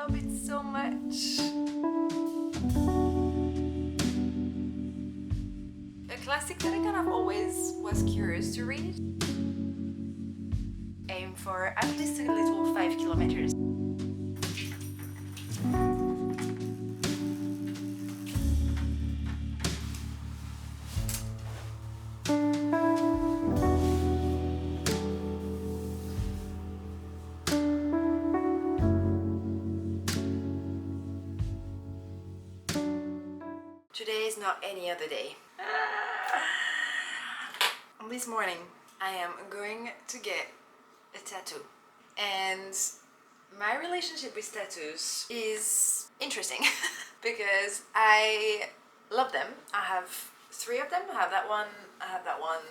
love it so much. A classic that I kind of always was curious to read. Aim for at least a little 5 kilometers. Today is not any other day. This morning I am going to get a tattoo, and my relationship with tattoos is interesting because I love them. I have 3 of them. I have that one, I have that one,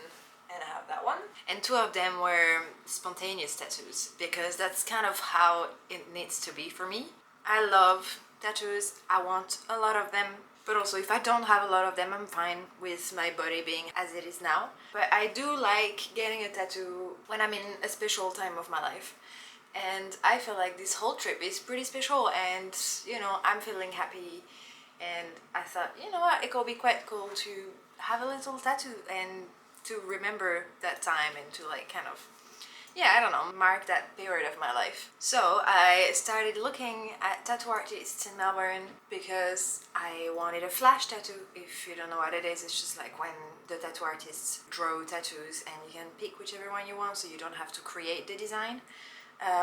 and I have that one. And 2 of them were spontaneous tattoos because that's kind of how it needs to be for me. I love tattoos. I want a lot of them. But also, if I don't have a lot of them, I'm fine with my body being as it is now. But I do like getting a tattoo when I'm in a special time of my life. And I feel like this whole trip is pretty special, and you know, I'm feeling happy. And I thought, you know what, it could be quite cool to have a little tattoo and to remember that time and to like kind of, yeah, I don't know, mark that period of my life. So I started looking at tattoo artists in Melbourne because I wanted a flash tattoo. If you don't know what it is, it's just like when the tattoo artists draw tattoos and you can pick whichever one you want, so you don't have to create the design,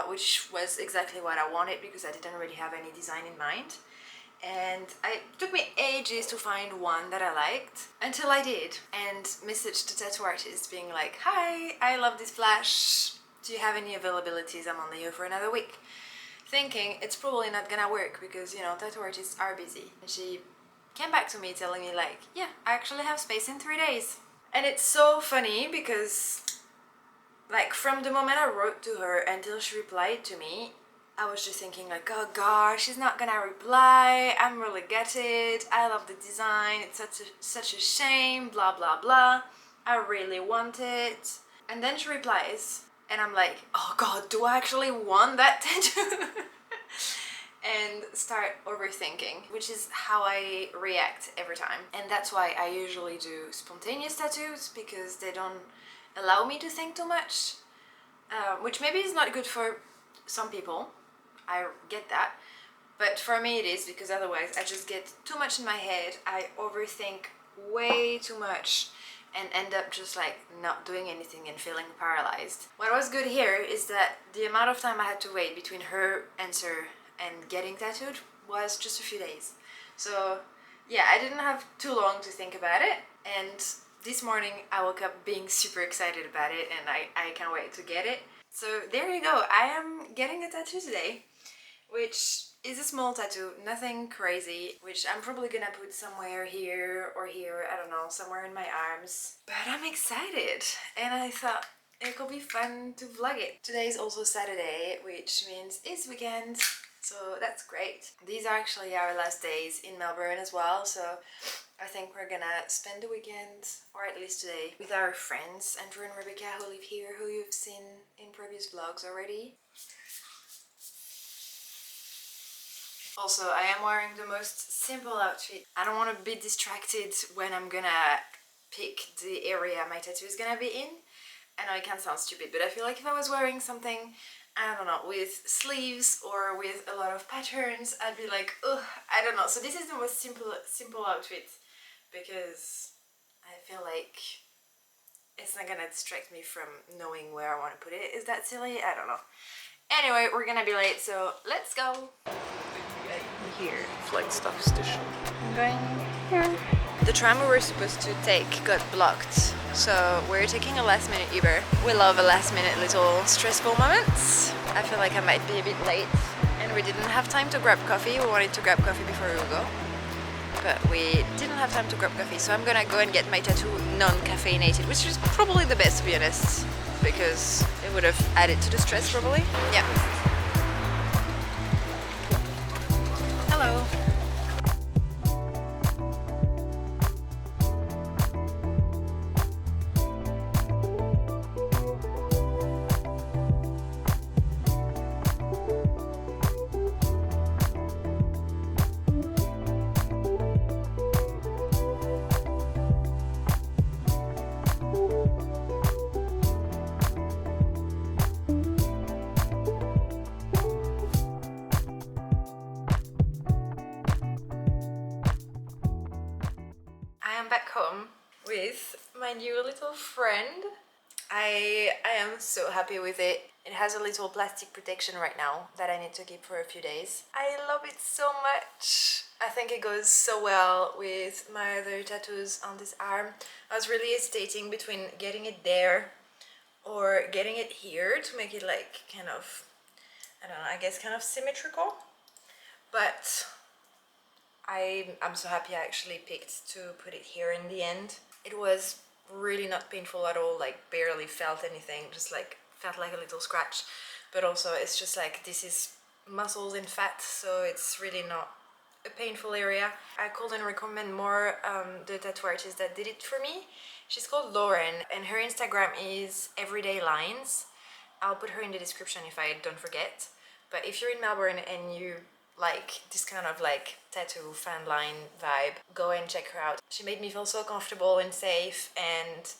which was exactly what I wanted because I didn't really have any design in mind. And it took me ages to find one that I liked until I did, and messaged the tattoo artist being like, hi, I love this flash. Do you have any availabilities? I'm only here for another week. Thinking it's probably not gonna work because, you know, tattoo artists are busy. And she came back to me telling me like, yeah, I actually have space in 3 days. And it's so funny because like from the moment I wrote to her until she replied to me, I was just thinking like, oh gosh, she's not gonna reply. I'm really gutted. I love the design. It's such a shame, blah, blah, blah. I really want it. And then she replies, and I'm like, oh god, do I actually want that tattoo? And start overthinking, which is how I react every time. And that's why I usually do spontaneous tattoos, because they don't allow me to think too much, which maybe is not good for some people. I get that. But for me it is, because otherwise I just get too much in my head. I overthink way too much and end up just like not doing anything and feeling paralyzed. What was good here is that the amount of time I had to wait between her answer and getting tattooed was just a few days. So yeah, I didn't have too long to think about it, and this morning I woke up being super excited about it, and I can't wait to get it. So there you go, I am getting a tattoo today, which is a small tattoo, nothing crazy, which I'm probably gonna put somewhere here or here, I don't know, somewhere in my arms. But I'm excited, and I thought it could be fun to vlog it. Today is also Saturday, which means it's weekend, so that's great. These are actually our last days in Melbourne as well, so I think we're gonna spend the weekend, or at least today, with our friends, Andrew and Rebecca, who live here, who you've seen in previous vlogs already. Also, I am wearing the most simple outfit. I don't want to be distracted when I'm gonna pick the area my tattoo is gonna be in. I know it can sound stupid, but I feel like if I was wearing something, I don't know, with sleeves or with a lot of patterns, I'd be like, ugh, I don't know. So this is the most simple outfit, because I feel like it's not gonna distract me from knowing where I want to put it. Is that silly? I don't know. Anyway, we're gonna be late, so let's go. Here. Flight stop station. I'm going here. The tram we were supposed to take got blocked, so we're taking a last minute Uber. We love a last minute little stressful moments. I feel like I might be a bit late, and we didn't have time to grab coffee. We wanted to grab coffee before we would go, but we didn't have time to grab coffee, so I'm gonna go and get my tattoo non-caffeinated, which is probably the best, to be honest, because it would have added to the stress probably. Yeah. Hello. home with my new little friend. I am so happy with it. It has a little plastic protection right now that I need to keep for a few days. I love it so much. I think it goes so well with my other tattoos on this arm. I was really hesitating between getting it there or getting it here to make it like kind of, I don't know, I guess kind of symmetrical. But I'm so happy I actually picked to put it here in the end. It was really not painful at all, like barely felt anything, just like felt like a little scratch. But also it's just like this is muscles and fat, so it's really not a painful area. I couldn't recommend more the tattoo artist that did it for me. She's called Lauren and her Instagram is Everyday Lines. I'll put her in the description if I don't forget. But if you're in Melbourne and you like this kind of like tattoo fan line vibe, go and check her out. She made me feel so comfortable and safe, and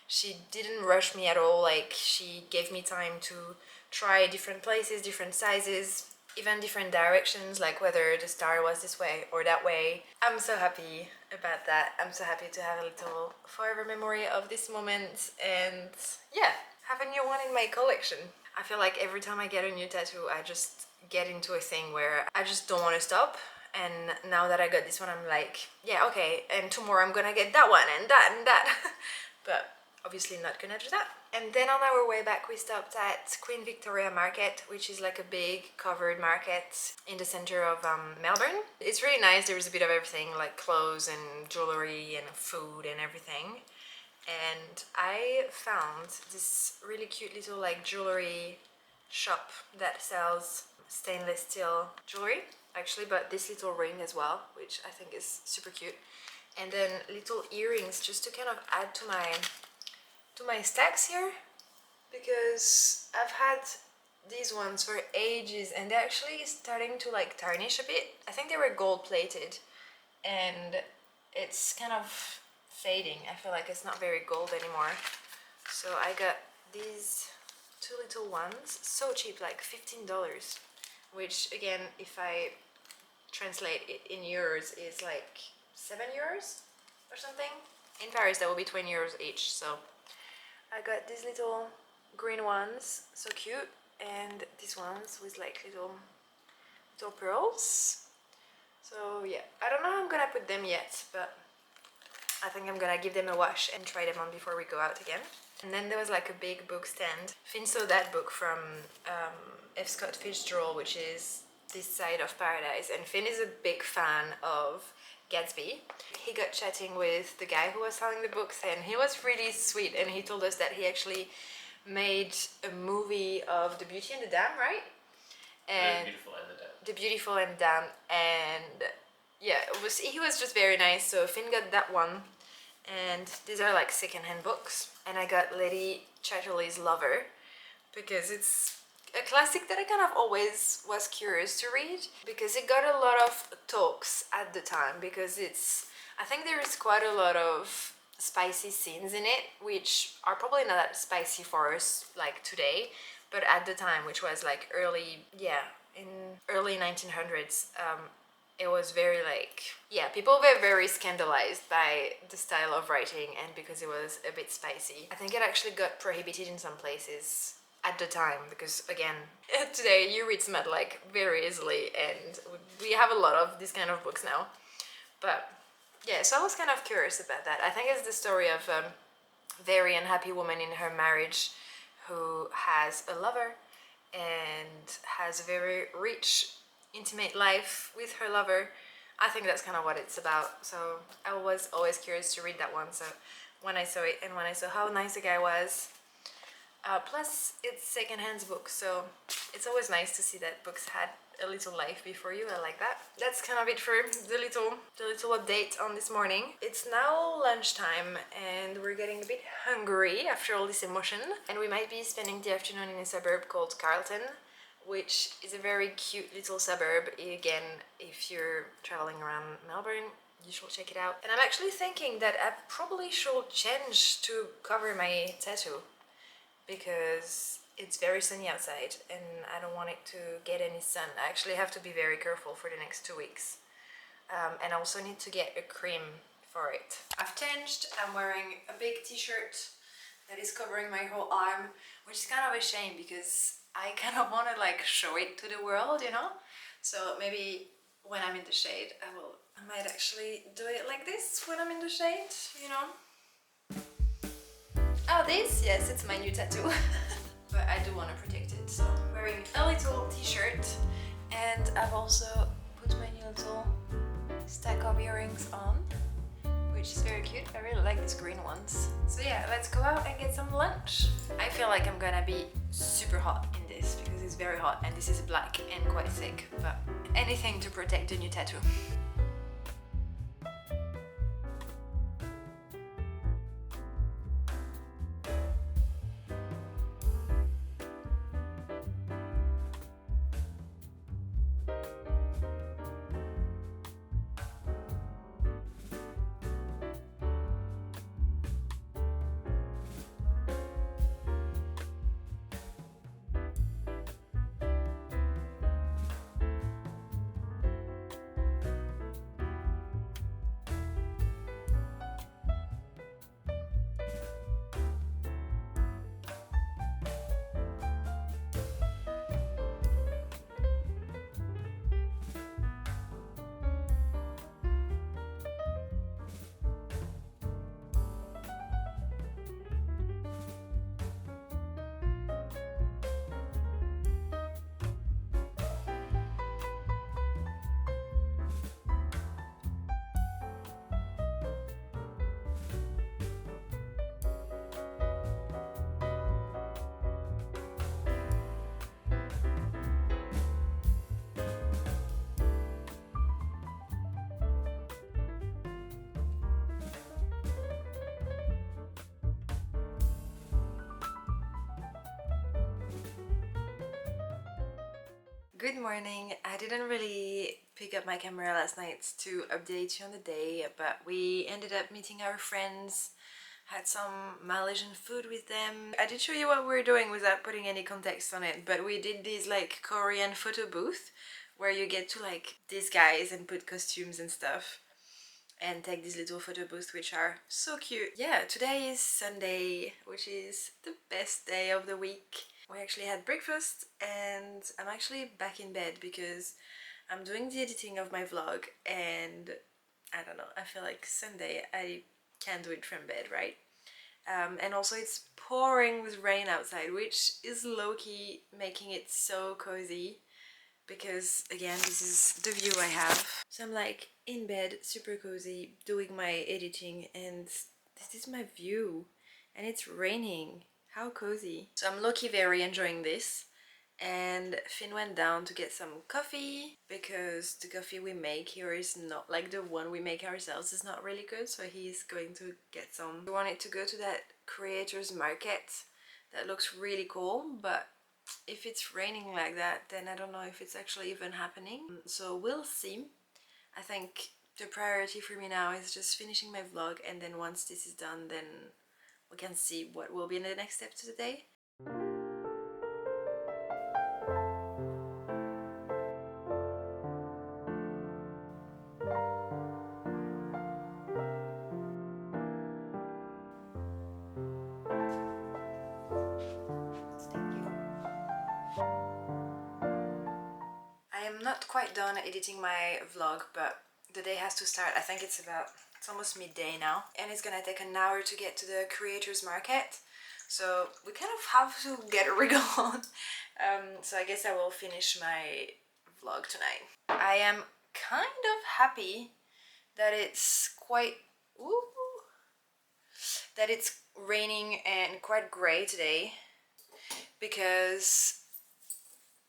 she didn't rush me at all. Like, she gave me time to try different places, different sizes, even different directions, like whether the star was this way or that way. I'm so happy about that. I'm so happy to have a little forever memory of this moment, and yeah, have a new one in my collection. I feel like every time I get a new tattoo, I just get into a thing where I just don't want to stop. And now that I got this one, I'm like, yeah, okay, and tomorrow I'm gonna get that one and that and that. But obviously not gonna do that. And then on our way back, we stopped at Queen Victoria Market, which is like a big covered market in the center of Melbourne. It's really nice. There was a bit of everything, like clothes and jewelry and food and everything. And I found this really cute little like jewelry shop that sells stainless steel jewelry. Actually, but this little ring as well, which I think is super cute. And then little earrings just to kind of add to my stacks here, because I've had these ones for ages and they're actually starting to like tarnish a bit. I think they were gold plated and it's kind of fading. I feel like it's not very gold anymore. So I got these two little ones, so cheap, like $15, which again, if I translate it in euros, is like €7 or something. In Paris that will be 20 euros each. So I got these little green ones, so cute, and these ones with like little pearls. So yeah, I don't know how I'm gonna put them yet, but I think I'm gonna give them a wash and try them on before we go out again. And then there was like a big book stand. Finn saw that book from F. Scott Fitzgerald, which is This Side of Paradise, and Finn is a big fan of Gatsby. He got chatting with the guy who was selling the books and he was really sweet, and he told us that he actually made a movie of The Beauty and the Dam, right? And The Beautiful and the Dam, and yeah, he was just very nice. So Finn got that one, and these are like secondhand books. And I got Lady Chatterley's Lover because it's a classic that I kind of always was curious to read, because it got a lot of talks at the time, because I think there is quite a lot of spicy scenes in it, which are probably not that spicy for us like today, but at the time, which was like in early 1900s, it was very like, yeah, people were very scandalized by the style of writing and because it was a bit spicy. I think it actually got prohibited in some places at the time, because again, today you read smut like very easily, and we have a lot of these kind of books now. But yeah, so I was kind of curious about that. I think it's the story of a very unhappy woman in her marriage who has a lover and has a very rich, intimate life with her lover. I think that's kind of what it's about. So I was always curious to read that one. So when I saw it and when I saw how nice the guy was, plus it's secondhand book, so it's always nice to see that books had a little life before you. I like that. That's kind of it for the little update on this morning. It's now lunchtime and we're getting a bit hungry after all this emotion, and we might be spending the afternoon in a suburb called Carlton, which is a very cute little suburb. Again, if you're traveling around Melbourne, you should check it out. And I'm actually thinking that I probably should change to cover my tattoo, because it's very sunny outside and I don't want it to get any sun. I actually have to be very careful for the next 2 weeks. And I also need to get a cream for it. I've changed. I'm wearing a big t-shirt that is covering my whole arm, which is kind of a shame because I kind of want to like show it to the world, you know? So maybe when I'm in the shade, I might actually do it like this when I'm in the shade, you know? Oh, this? Yes, it's my new tattoo. But I do want to protect it, so I'm wearing a little t-shirt, and I've also put my new little stack of earrings on, which is very cute. I really like these green ones. So yeah, let's go out and get some lunch. I feel like I'm gonna be super hot in this because it's very hot and this is black and quite thick, but anything to protect the new tattoo. Good morning. I didn't really pick up my camera last night to update you on the day, but we ended up meeting our friends, had some Malaysian food with them. I did show you what we were doing without putting any context on it, but we did this like Korean photo booth where you get to like disguise and put costumes and stuff and take these little photo booths, which are so cute. Yeah, today is Sunday, which is the best day of the week. We actually had breakfast and I'm actually back in bed because I'm doing the editing of my vlog and I don't know, I feel like Sunday I can do it from bed, right? And also it's pouring with rain outside, which is low-key making it so cozy because again, this is the view I have. So I'm like in bed, super cozy, doing my editing, and this is my view and it's raining. How cozy. So I'm low-key very enjoying this, and Finn went down to get some coffee because the coffee we make here is not like the one we make ourselves. It's not really good, so he's going to get some. We wanted to go to that creators market that looks really cool, but if it's raining like that, then I don't know if it's actually even happening. So we'll see. I think the priority for me now is just finishing my vlog, and then once this is done, then we can see what will be in the next step to the day. Thank you. I am not quite done editing my vlog, but the day has to start. I think it's almost midday now, and it's gonna take an hour to get to the creators market, so we kind of have to get a wriggle on. So I guess I will finish my vlog tonight. I am kind of happy that it's quite that it's raining and quite grey today because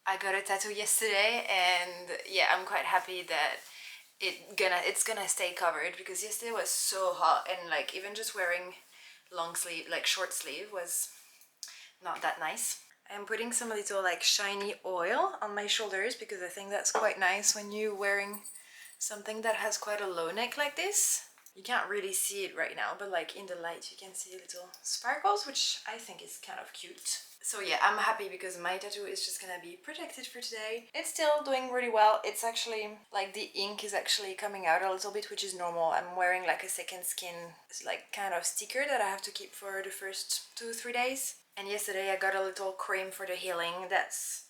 I got a tattoo yesterday, and yeah, I'm quite happy that it's gonna stay covered because yesterday was so hot, and like even just wearing long sleeve, like short sleeve, was not that nice. I'm putting some little like shiny oil on my shoulders because I think that's quite nice when you're wearing something that has quite a low neck like this. You can't really see it right now, but like in the light you can see little sparkles, which I think is kind of cute. So yeah, I'm happy because my tattoo is just gonna be protected for today. It's still doing really well. It's actually like the ink is actually coming out a little bit, which is normal. I'm wearing like a second skin, like kind of sticker that I have to keep for the first 2-3 days. And yesterday I got a little cream for the healing. That's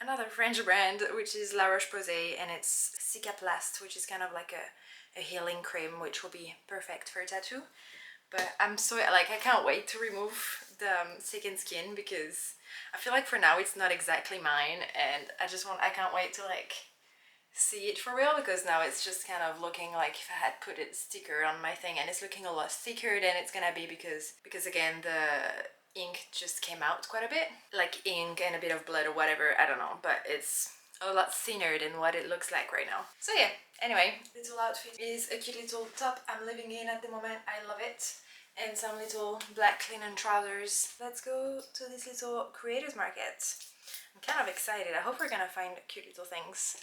another French brand, which is La Roche-Posay, and it's Cicaplast, which is kind of like a healing cream, which will be perfect for a tattoo. But I'm so like, I can't wait to remove the second skin because I feel like for now it's not exactly mine, and I can't wait to like see it for real, because now it's just kind of looking like if I had put a sticker on my thing, and it's looking a lot thicker than it's gonna be because again the ink just came out quite a bit, like ink and a bit of blood or whatever, I don't know, but it's a lot thinner than what it looks like right now. So yeah, anyway, little outfit is a cute little top I'm living in at the moment. I love it. And some little black linen trousers. Let's go to this little creators market. I'm kind of excited. I hope we're gonna find cute little things.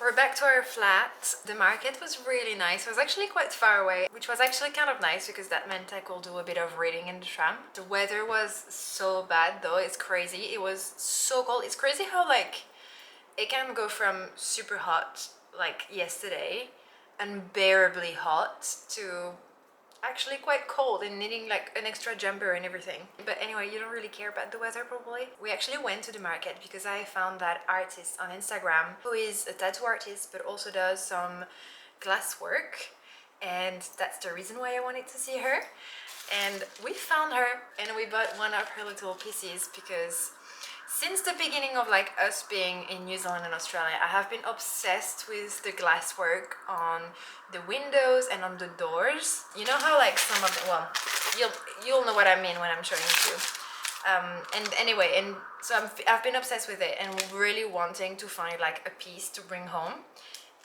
We're back to our flat. The market was really nice. It was actually quite far away, which was actually kind of nice because that meant I could do a bit of reading in the tram. The weather was so bad though, it's crazy. It was so cold. It's crazy how like it can go from super hot like yesterday, unbearably hot, to actually quite cold and needing like an extra jumper and everything. But anyway, you don't really care about the weather probably. We actually went to the market because I found that artist on Instagram who is a tattoo artist but also does some glass work, and that's the reason why I wanted to see her. And we found her and we bought one of her little pieces because since the beginning of like us being in New Zealand and Australia, I have been obsessed with the glasswork on the windows and on the doors. You know how like some of the, well, you'll know what I mean when I'm showing it to you. And anyway, and so I've been obsessed with it and really wanting to find like a piece to bring home.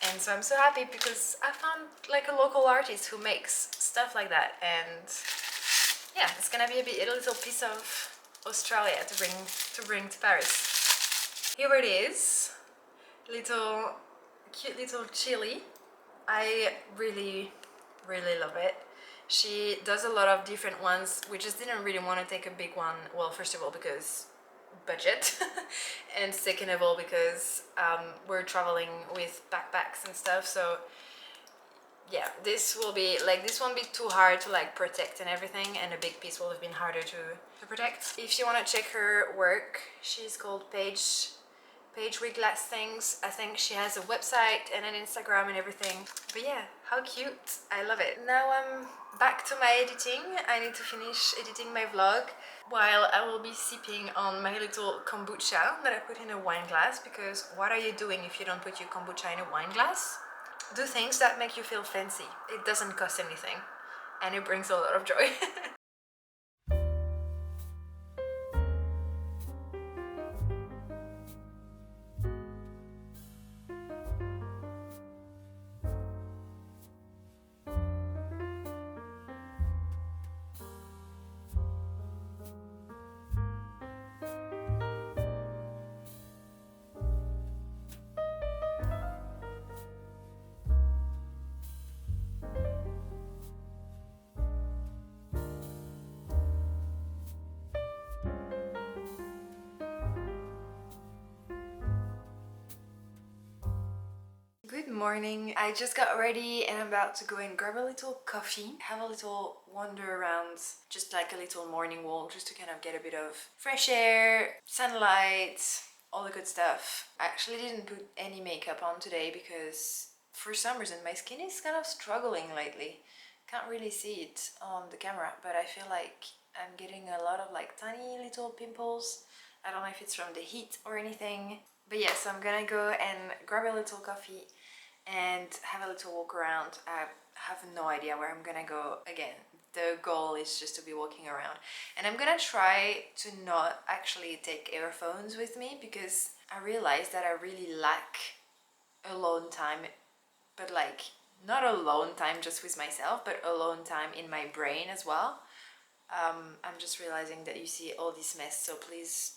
And so I'm so happy because I found like a local artist who makes stuff like that, and yeah, it's gonna be a little piece of Australia to bring to Paris. Here it is, little cute little chili. I really love it. She does a lot of different ones. We just didn't really want to take a big one. Well, first of all because budget and second of all because we're traveling with backpacks and stuff, so yeah, this won't be too hard to like protect and everything, and a big piece will have been harder to protect. If you want to check her work, she's called Paige with Glass Things. I think she has a website and an Instagram and everything. But yeah, how cute. I love it. Now I'm back to my editing. I need to finish editing my vlog while I will be sipping on my little kombucha that I put in a wine glass, because what are you doing if you don't put your kombucha in a wine glass? Do things that make you feel fancy. It doesn't cost anything and it brings a lot of joy. Good morning. I just got ready and I'm about to go and grab a little coffee, have a little wander around, just like a little morning walk, just to kind of get a bit of fresh air, sunlight, all the good stuff. I actually didn't put any makeup on today because for some reason my skin is kind of struggling lately. Can't really see it on the camera, but I feel like I'm getting a lot of like tiny little pimples. I don't know if it's from the heat or anything. But yeah, so I'm gonna go and grab a little coffee and have a little walk around. I have no idea where I'm gonna go again. the goal is just to be walking around. And I'm gonna try to not actually take earphones with me, because I realized that I really lack alone time, but like not alone time just with myself, but alone time in my brain as well. I'm just realizing that you see all this mess, so please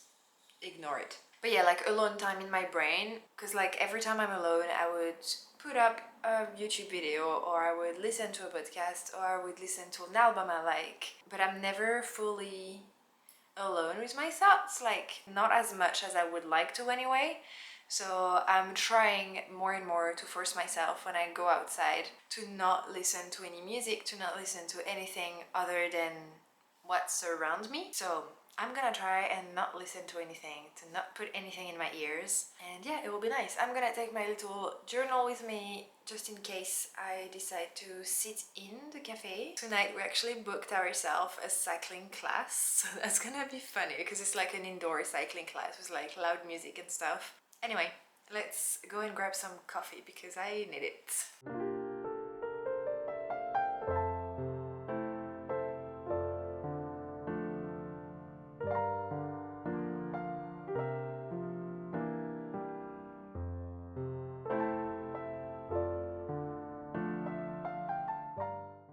ignore it. But yeah, like alone time in my brain, because like every time I'm alone I would put up a YouTube video, or I would listen to a podcast, or I would listen to an album I like, but I'm never fully alone with my thoughts, like not as much as I would like to anyway. So I'm trying more and more to force myself when I go outside to not listen to any music, to not listen to anything other than what's around me. So I'm gonna try and not listen to anything, to not put anything in my ears, and yeah, it will be nice. I'm gonna take my little journal with me just in case I decide to sit in the cafe. Tonight we actually booked ourselves a cycling class, so that's gonna be funny because it's like an indoor cycling class with like loud music and stuff. Anyway, let's go and grab some coffee because I need it.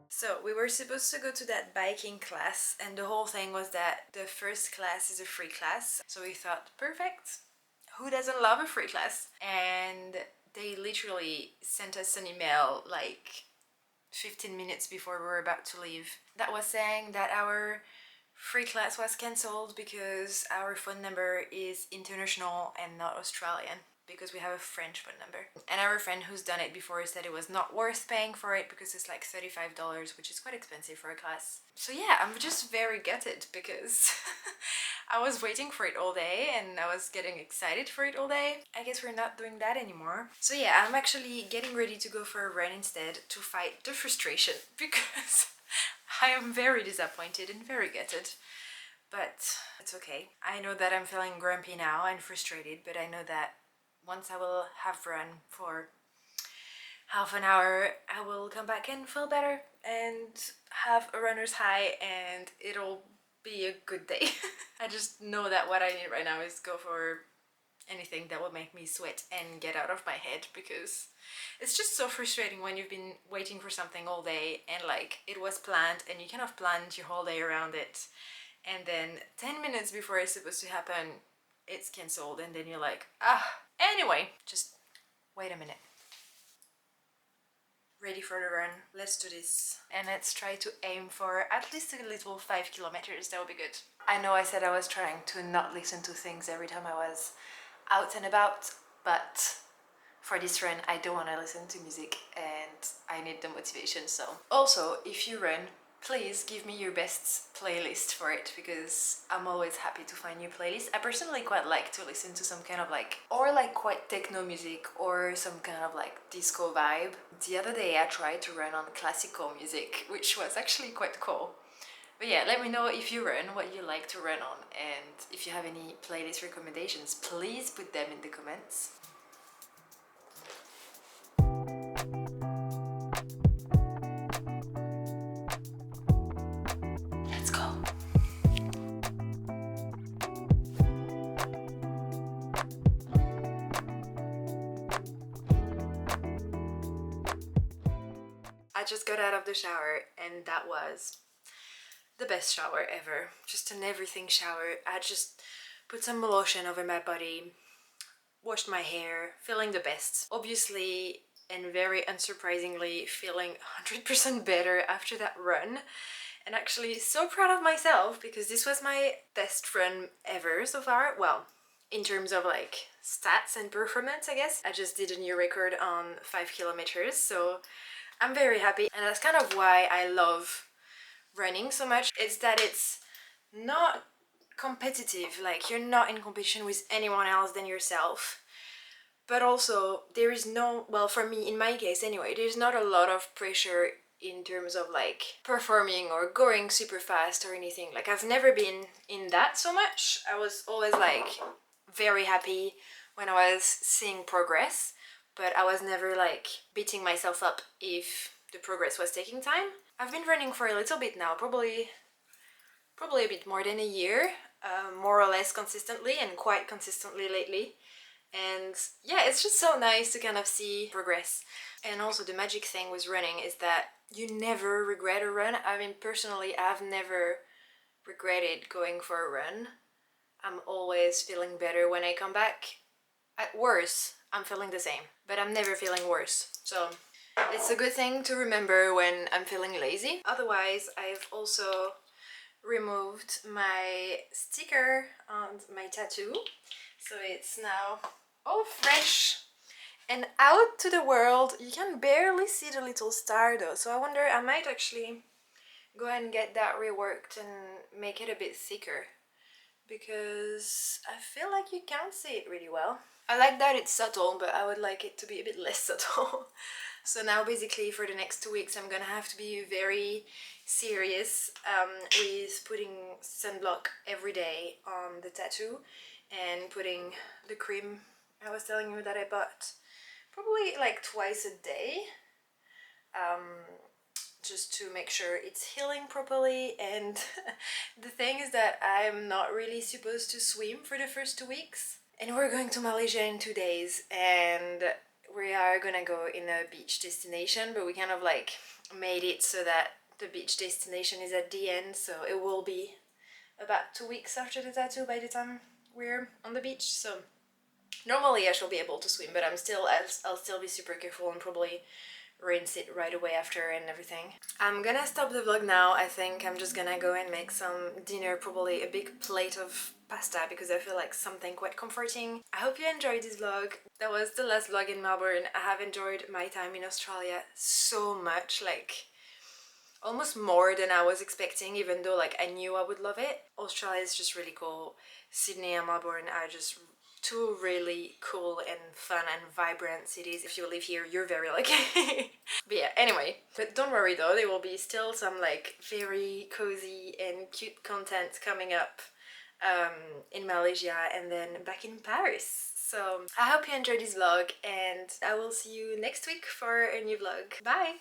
So we were supposed to go to that biking class, and the whole thing was that the first class is a free class. So we thought, perfect, who doesn't love a free class? And they literally sent us an email like 15 minutes before we were about to leave that was saying that our free class was cancelled because our phone number is international and not Australian, because we have a French phone number. And our friend who's done it before said it was not worth paying for it because it's like $35, which is quite expensive for a class. So yeah, I'm just very gutted because I was waiting for it all day and I was getting excited for it all day. I guess we're not doing that anymore. So yeah, I'm actually getting ready to go for a run instead to fight the frustration because I am very disappointed and very gutted. But it's okay. I know that I'm feeling grumpy now and frustrated, but I know that once I will have run for half an hour, I will come back and feel better and have a runner's high, and it'll be a good day. I just know that what I need right now is go for anything that will make me sweat and get out of my head, because it's just so frustrating when you've been waiting for something all day and like it was planned and you kind of planned your whole day around it, and then 10 minutes before it's supposed to happen it's cancelled, and then you're like, anyway, just wait a minute. Ready for the run, let's do this, and let's try to aim for at least a little 5 kilometers. That would be good. I know I said I was trying to not listen to things every time I was out and about, but for this run I don't want to listen to music and I need the motivation. So also, if you run, please give me your best playlist for it, because I'm always happy to find new playlists. I personally quite like to listen to some kind of like, or like quite techno music or some kind of like disco vibe. The other day I tried to run on classical music, which was actually quite cool. But yeah, let me know if you run, what you like to run on, and if you have any playlist recommendations, please put them in the comments. Let's go. I just got out of the shower and that was the best shower ever. Just an everything shower. I just put some lotion over my body, washed my hair, feeling the best. Obviously, and very unsurprisingly, feeling 100% better after that run. And actually so proud of myself because this was my best run ever so far. Well, in terms of like stats and performance, I guess. I just did a new record on 5 kilometers, so I'm very happy. And that's kind of why I love running so much. It's that it's not competitive, like you're not in competition with anyone else than yourself. But also there is no, well, for me, in my case anyway, there's not a lot of pressure in terms of like performing or going super fast or anything. Like I've never been in that so much. I was always like very happy when I was seeing progress, but I was never like beating myself up if the progress was taking time. I've been running for a little bit now, probably a bit more than a year, more or less consistently, and quite consistently lately. And yeah, it's just so nice to kind of see progress. And also the magic thing with running is that you never regret a run. I mean, personally, I've never regretted going for a run. I'm always feeling better when I come back. At worst, I'm feeling the same, but I'm never feeling worse. So it's a good thing to remember when I'm feeling lazy. Otherwise, I've also removed my sticker on my tattoo, so it's now all fresh and out to the world. You can barely see the little star though, so I wonder, I might actually go and get that reworked and make it a bit thicker, because I feel like you can't see it really well. I like that it's subtle, but I would like it to be a bit less subtle. So now basically for the next 2 weeks I'm gonna have to be very serious with putting sunblock every day on the tattoo and putting the cream I was telling you that I bought probably like twice a day, just to make sure it's healing properly. And the thing is that I'm not really supposed to swim for the first 2 weeks, and we're going to Malaysia in 2 days, and we are gonna go in a beach destination, but we kind of like made it so that the beach destination is at the end, so it will be about 2 weeks after the tattoo by the time we're on the beach. So normally I shall be able to swim, but I'll still be super careful and probably rinse it right away after and everything. I'm gonna stop the vlog now. I think I'm just gonna go and make some dinner, probably a big plate of pasta, because I feel like something quite comforting. I hope you enjoyed this vlog. That was the last vlog in Melbourne. I have enjoyed my time in Australia so much, like almost more than I was expecting, even though like I knew I would love it. Australia is just really cool. Sydney and Melbourne are just two really cool and fun and vibrant cities. If you live here, you're very lucky. But yeah, anyway. But don't worry though, there will be still some like very cozy and cute content coming up in Malaysia and then back in Paris. So I hope you enjoyed this vlog, and I will see you next week for a new vlog. Bye!